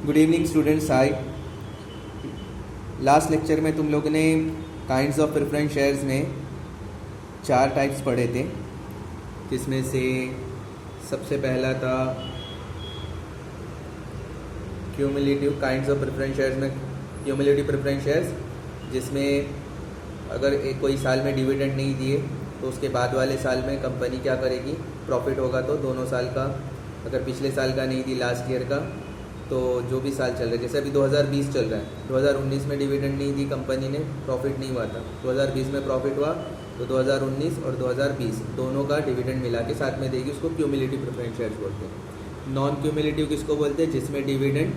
Good evening students. Hi. Last lecture में तुम लोगों ने काइंड्स ऑफ प्रेफरेंस शेयर्स में 4 टाइप्स पढ़े थे, जिसमें से सबसे पहला था cumulative kinds of preference shares में क्यूमुलेटिव प्रेफरेंस शेयर्स, जिसमें अगर कोई साल में डिविडेंड नहीं दिए तो उसके बाद वाले साल में कंपनी क्या करेगी, प्रॉफिट होगा तो दोनों साल का, अगर पिछले साल का नहीं दी लास्ट ईयर का, तो जो भी साल चल रहा है, जैसे अभी 2020 चल रहा है, 2019 में डिविडेंड नहीं दी कंपनी ने, प्रॉफिट नहीं हुआ था, 2020 में प्रॉफिट हुआ तो 2019 और 2020 दोनों का डिविडेंड मिला के साथ में देगी, उसको क्यूमुलेटिव प्रेफरेंस शेयर्स बोलते हैं। नॉन क्यूमुलेटिव किसको बोलते हैं? जिसमें डिविडेंड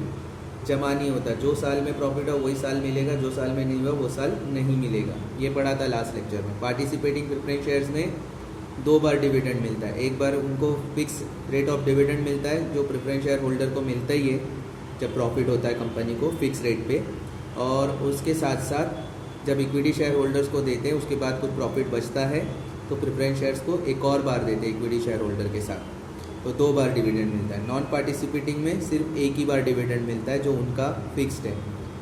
जमा नहीं होता, जो साल में प्रॉफिट हो वही साल मिलेगा, जो साल में नहीं हुआ वो साल नहीं मिलेगा। ये पढ़ा था लास्ट लेक्चर में। पार्टिसिपेटिंग प्रेफरेंस शेयर्स में 2 बार डिविडेंड मिलता है। एक बार उनको फिक्स रेट ऑफ डिविडेंड मिलता है, जो प्रेफरेंस शेयर होल्डर को मिलता ही है जब प्रॉफिट होता है कंपनी को फिक्स रेट पे, और उसके साथ साथ जब इक्विटी शेयर होल्डर्स को देते हैं उसके बाद कुछ प्रॉफिट बचता है तो प्रेफरेंस शेयर्स को एक और बार देते हैं इक्विटी शेयर होल्डर के साथ, तो 2 बार डिविडेंड मिलता है। नॉन पार्टिसिपेटिंग में सिर्फ एक ही बार डिविडेंड मिलता है जो उनका फिक्स्ड है।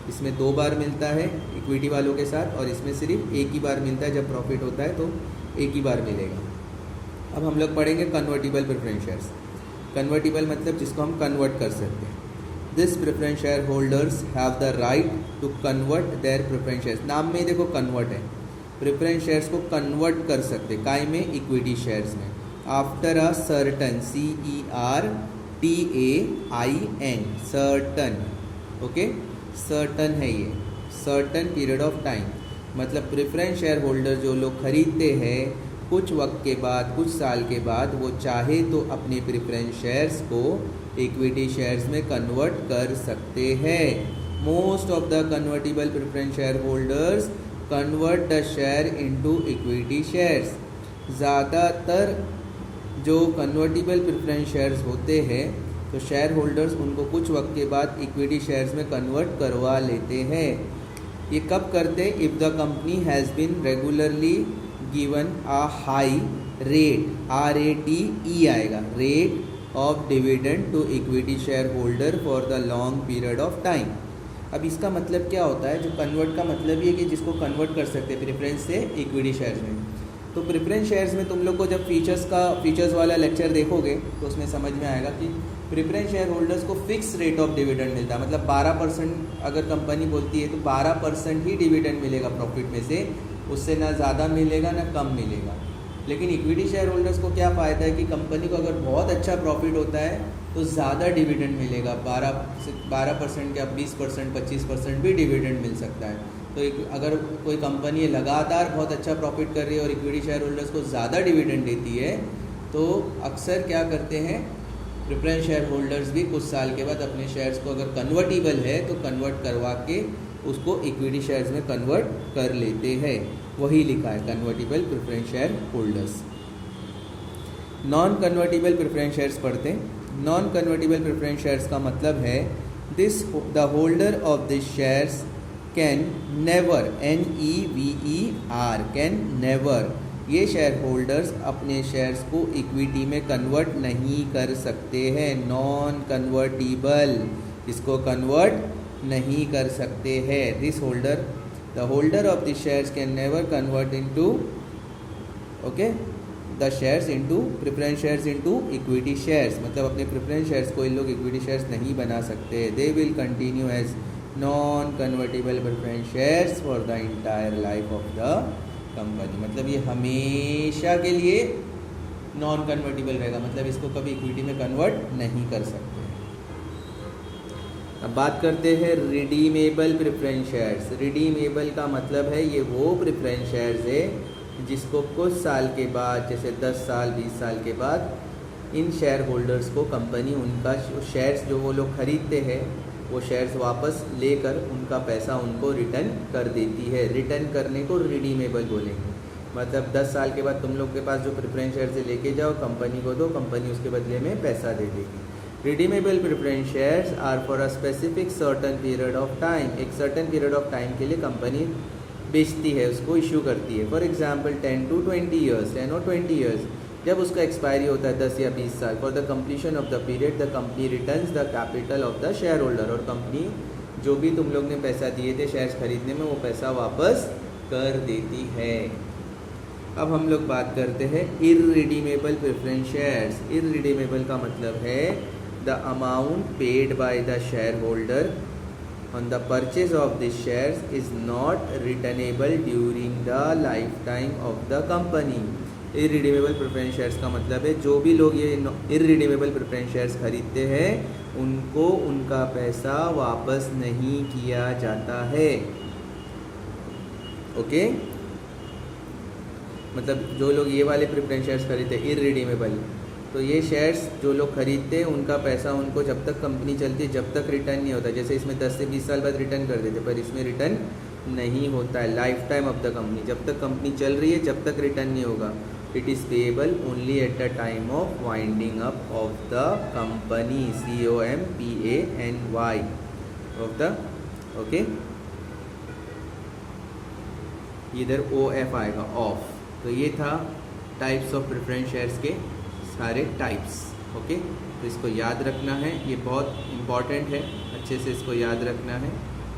इसमें 2 बार मिलता है इक्विटी वालों के साथ, और इसमें सिर्फ एक ही बार मिलता है, जब प्रॉफिट होता है तो एक ही बार मिलेगा। अब हम लोग पढ़ेंगे कन्वर्टिबल प्रेफरेंस शेयर्स। कन्वर्टिबल मतलब जिसको हम कन्वर्ट कर सकते हैं। This preference shareholders have the right to convert their preference shares. नाम में ही देखो कन्वर्ट है, प्रेफरेंस शेयर्स को कन्वर्ट कर सकते, काय में? इक्विटी शेयर्स में। After a certain, CERTAIN, certain, okay, certain है ये, सर्टन पीरियड ऑफ टाइम, मतलब प्रेफरेंस शेयर होल्डर जो लोग खरीदते हैं कुछ वक्त के बाद, कुछ साल के बाद, वो चाहे तो अपने प्रेफरेंस शेयर्स को इक्विटी शेयर्स में कन्वर्ट कर सकते हैं। Most of the convertible preference share holders convert the share into equity shares. ज़्यादातर जो कन्वर्टिबल प्रेफरेंस शेयर्स होते हैं तो शेयर होल्डर्स उनको कुछ वक्त के बाद इक्विटी शेयर्स में कन्वर्ट करवा लेते हैं। ये कब करते? If the company has been regularly given a high rate, RATE आएगा, rate of dividend to equity shareholder for the long period of time. अब इसका मतलब क्या होता है? जो कन्वर्ट का मतलब ये कि जिसको कन्वर्ट कर सकते हैं प्रेफरेंस से इक्विटी शेयर्स में। तो प्रेफरेंस शेयर्स में तुम लोग को जब फीचर्स वाला लेक्चर देखोगे तो उसमें समझ में आएगा कि प्रेफरेंस शेयर होल्डर्स को फिक्स रेट ऑफ डिविडेंड मिलता है, मतलब 12% अगर कंपनी बोलती है तो 12% ही डिविडेंड मिलेगा प्रॉफिट में से, उससे ना ज़्यादा मिलेगा ना कम मिलेगा। लेकिन इक्विटी शेयर होल्डर्स को क्या फ़ायदा है कि कंपनी को अगर बहुत अच्छा प्रॉफिट होता है तो ज़्यादा डिविडेंड मिलेगा, 12% क्या 20%, 25% भी डिविडेंड मिल सकता है। तो अगर कोई कंपनी लगातार बहुत अच्छा प्रॉफिट कर रही है और इक्विटी शेयर होल्डर्स को ज़्यादा डिविडेंड देती है, तो अक्सर क्या करते हैं प्रेफरेंस शेयर होल्डर्स भी कुछ साल के बाद अपने शेयर्स को, अगर कन्वर्टिबल है तो कन्वर्ट करवा के उसको इक्विटी शेयर्स में कन्वर्ट कर लेते हैं। वही लिखा है convertible preference share holders. Non convertible preference shares पढ़ते हैं। नॉन कन्वर्टिबल प्रेफरेंस शेयर्स का मतलब है the holder of this shares can never, NEVER, can never, ये शेयर होल्डर्स अपने शेयर्स को इक्विटी में कन्वर्ट नहीं कर सकते हैं। नॉन कन्वर्टिबल, इसको कन्वर्ट नहीं कर सकते हैं। This holder, the holder of the shares can never convert into, okay, the shares into preference shares into equity shares, मतलब अपने प्रेफरेंस शेयर्स को इन लोग इक्विटी शेयर्स नहीं बना सकते। They will continue as non convertible preference shares for the entire life of the company, मतलब ये हमेशा के लिए नॉन कन्वर्टेबल रहेगा, मतलब इसको कभी इक्विटी में कन्वर्ट नहीं कर सकते। अब बात करते हैं रिडीमेबल प्रेफरेंस शेयर्स। रिडीमेबल का मतलब है ये वो प्रेफरेंस शेयर्स है जिसको कुछ साल के बाद, जैसे 10 साल 20 साल के बाद, इन शेयर होल्डर्स को कंपनी उनका शेयर्स जो वो लोग खरीदते हैं वो शेयर्स वापस लेकर उनका पैसा उनको रिटर्न कर देती है। रिटर्न करने को रिडीमेबल बोलेंगे, मतलब 10 साल के बाद तुम लोग के पास जो प्रेफरेंस शेयर से लेके जाओ, कंपनी को दो, कंपनी उसके बदले में पैसा दे देगी। Redeemable preference shares are for a specific certain period of time, एक सर्टन पीरियड ऑफ टाइम के लिए कंपनी बेचती है, उसको इशू करती है। For example 10 to 20 years, 10 or 20 years, जब उसका एक्सपायरी होता है 10 या 20 साल, for the completion of the period the company returns the capital of the share holder, और कंपनी जो भी तुम लोग ने पैसा दिए थे शेयर्स खरीदने में वो पैसा वापस कर देती है। अब हम लोग बात करते हैं इररिडीमेबल प्रेफरेंस शेयर्स। इररिडीमेबल का मतलब है the amount paid by the share holder on the purchase of this shares is not returnable during the life time of the company. Irredeemable preference shares का मतलब है जो भी लोग ये इररिडीमेबल प्रेफरेंस शेयर्स खरीदते हैं उनको उनका पैसा वापस नहीं किया जाता है। ओके, मतलब जो लोग ये वाले प्रेफरेंस शेयर्स खरीदते हैं इररिडीमेबल, तो ये शेयर्स जो लोग खरीदते हैं उनका पैसा उनको जब तक कंपनी चलती है जब तक रिटर्न नहीं होता। जैसे इसमें 10 से 20 साल बाद रिटर्न कर देते, पर इसमें रिटर्न नहीं होता है life time of the company. जब तक कंपनी चल रही है जब तक रिटर्न नहीं होगा। It is payable only at the time of winding up of the company, COMPANY of the, okay, इधर OF आएगा ऑफ। तो ये था टाइप्स ऑफ प्रेफरेंस शेयर्स के सारे टाइप्स। ओके, तो इसको याद रखना है, ये बहुत इम्पॉर्टेंट है, अच्छे से इसको याद रखना है।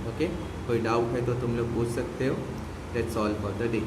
ओके, कोई डाउट है तो तुम लोग पूछ सकते हो। That's all for the day.